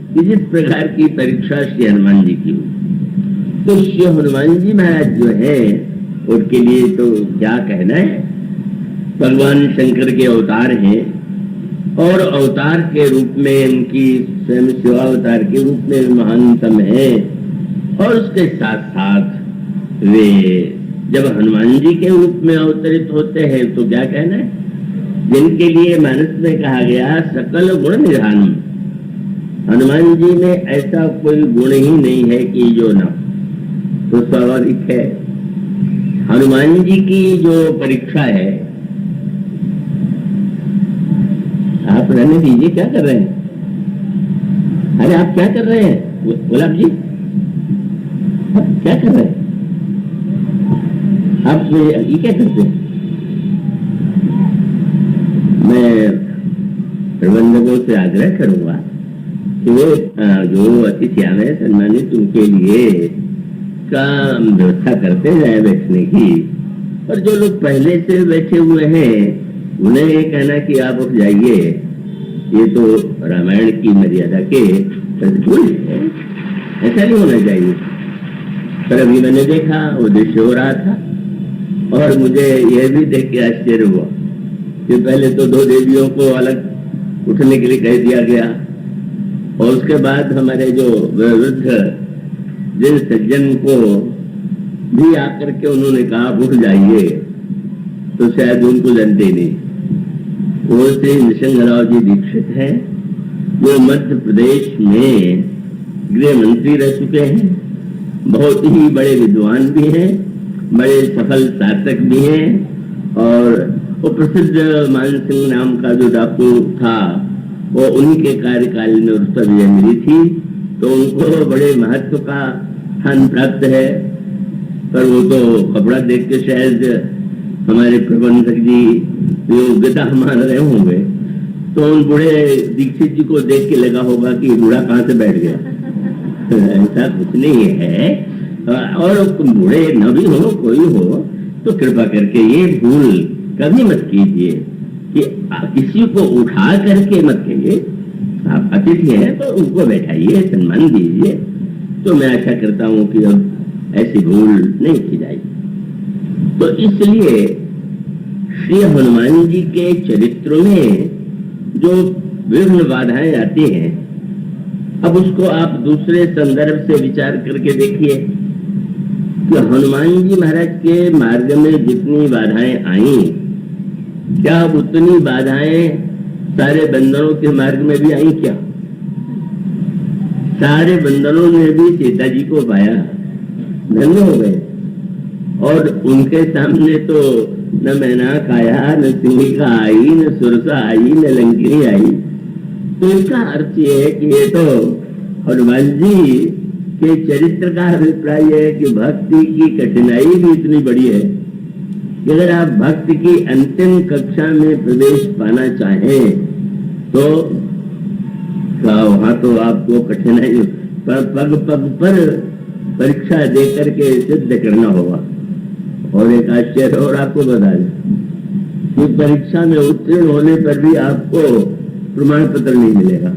कि जिस प्रकार की परीक्षा श्री हनुमान जी की हुई। तो श्री हनुमान जी महाराज जो है उनके लिए तो क्या कहना है, भगवान शंकर के अवतार हैं और अवतार के रूप में उनकी स्वयं सेवा अवतार के रूप में महानतम है। और उसके साथ साथ वे जब हनुमान जी के रूप में अवतरित होते हैं तो क्या कहना है, जिनके लिए मानस में कहा गया सकल गुण निधान, हनुमान जी में ऐसा कोई गुण ही नहीं है कि जो ना, तो स्वाभाविक है हनुमान जी की जो परीक्षा है। आप रहने दीजिए, क्या कर रहे हैं? अरे आप क्या कर रहे हैं गुलाब जी, आप क्या कर रहे हैं? आप ये क्या करते हैं? मैं प्रबंधकों से आग्रह करूंगा कि वो जो अतिथि आए हैं सम्मानित, उनके लिए का व्यवस्था करते जाए बैठने की, और जो लोग पहले से बैठे हुए हैं उन्हें ये कहना कि आप उठ जाइए, ये तो रामायण की मर्यादा के प्रतिकूल है, ऐसा नहीं होना चाहिए। पर अभी मैंने देखा वो दृश्य हो रहा था और मुझे यह भी देख के आश्चर्य हुआ कि पहले तो दो देवियों को अलग उठने के लिए कह दिया गया और उसके बाद हमारे जो वृद्ध जिन सज्जन को भी आकर के उन्होंने कहा उठ जाइए, तो शायद उनको जानते ही नहीं। वो श्री नृसिंहराव जी दीक्षित हैं, जो मध्य प्रदेश में गृह मंत्री रह चुके हैं, बहुत ही बड़े विद्वान भी हैं, बड़े सफल शासक भी हैं। और वो प्रसिद्ध मान सिंह नाम का जो डाकू था वो उन्हीं के कार्यकाल में उसका विजय मिली थी, तो उनको बड़े महत्व का स्थान प्राप्त है। पर वो तो कपड़ा देख के शायद हमारे प्रबंधक जी योग्यता मान रहे होंगे, तो उन बूढ़े दीक्षित जी को देख के लगा होगा कि बूढ़ा कहाँ से बैठ गया। ऐसा कुछ नहीं है। और बूढ़े न भी हो, कोई हो, तो कृपा करके ये भूल कभी मत कीजिए कि किसी को उठा करके मत कहिए। आप अतिथि हैं तो उनको बैठाइए, सम्मान दीजिए। तो मैं आशा करता हूं कि अब ऐसी भूल नहीं की जाएगी। तो इसलिए श्री हनुमान जी के चरित्र में जो विघ्न बाधाएं आती हैं, अब उसको आप दूसरे संदर्भ से विचार करके देखिए कि हनुमान जी महाराज के मार्ग में जितनी बाधाएं आई, क्या उतनी बाधाएं सारे बंदरों के मार्ग में भी आई क्या? सारे बंदरों ने भी सीता जी को पाया, धन्य हो गए। और उनके सामने तो न मैनाक आया, न सिंहिका आई, न सुरसा आई, न लंकिनी आई। तो इसका अर्थ ये है कि ये तो हनुमान जी के चरित्र का अभिप्राय है कि भक्ति की कठिनाई भी इतनी बड़ी है कि अगर आप भक्ति की अंतिम कक्षा में प्रवेश पाना चाहें तो वहां तो आपको कठिनाई पग पग पर परीक्षा दे करके सिद्ध करना होगा। और एक आश्चर्य और आपको बता दें कि परीक्षा में उत्तीर्ण होने पर भी आपको प्रमाण पत्र नहीं मिलेगा।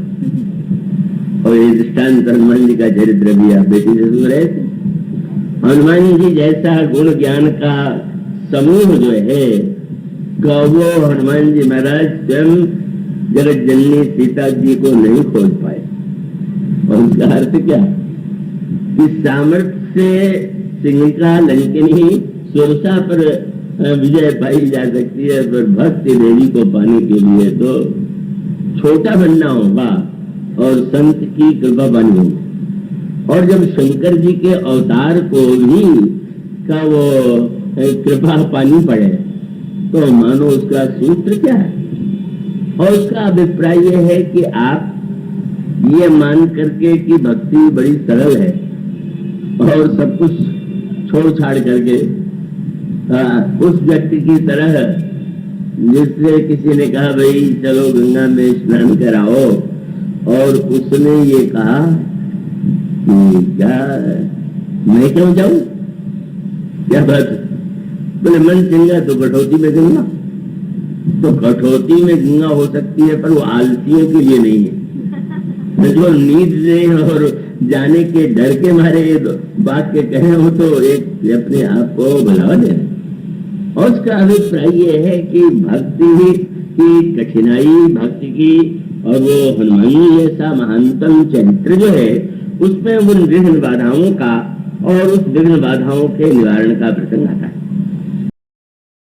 और ये दृष्टांत हनुमान जी का चरित्र भी आप बेटी से सुन रहे थे। हनुमान जी जैसा गुण ज्ञान का समूह जो है वो हनुमान जी महाराज स्वयं जगत जननी सीता जी को नहीं खोज पाए। और उसका अर्थ क्या कि सामर्थ्य से सिंहिका लंकिनी सुरसा पर विजय पाई जा सकती है, पर भक्ति देवी को पाने के लिए तो छोटा बनना होगा और संत की कृपा पानी होगी। और जब शंकर जी के अवतार को भी का वो कृपा पानी पड़े तो मानो उसका सूत्र क्या है। और उसका अभिप्राय यह है कि आप ये मान करके कि भक्ति बड़ी सरल है और सब कुछ छोड़ छाड़ करके उस व्यक्ति की तरह जिससे किसी ने कहा भाई चलो गंगा में स्नान कराओ और उसने ये कहा कि क्या मैं क्यों जाऊं, क्या बात, बोले मन चंगा तो कठौती में गंगा। तो कठौती में गंगा हो सकती है पर वो आलसियों के लिए नहीं है। जो नींद से और जाने के डर के मारे बात के कहे हो तो एक अपने आप को बुलावा दे। और उसका अभिप्राय ये है कि भक्ति की कठिनाई, भक्ति की, और वो हनुमान जी जैसा महानतम चरित्र जो है उसमें उन विघ्न बाधाओं का और उस विघ्न बाधाओं के निवारण का प्रसंग आता है।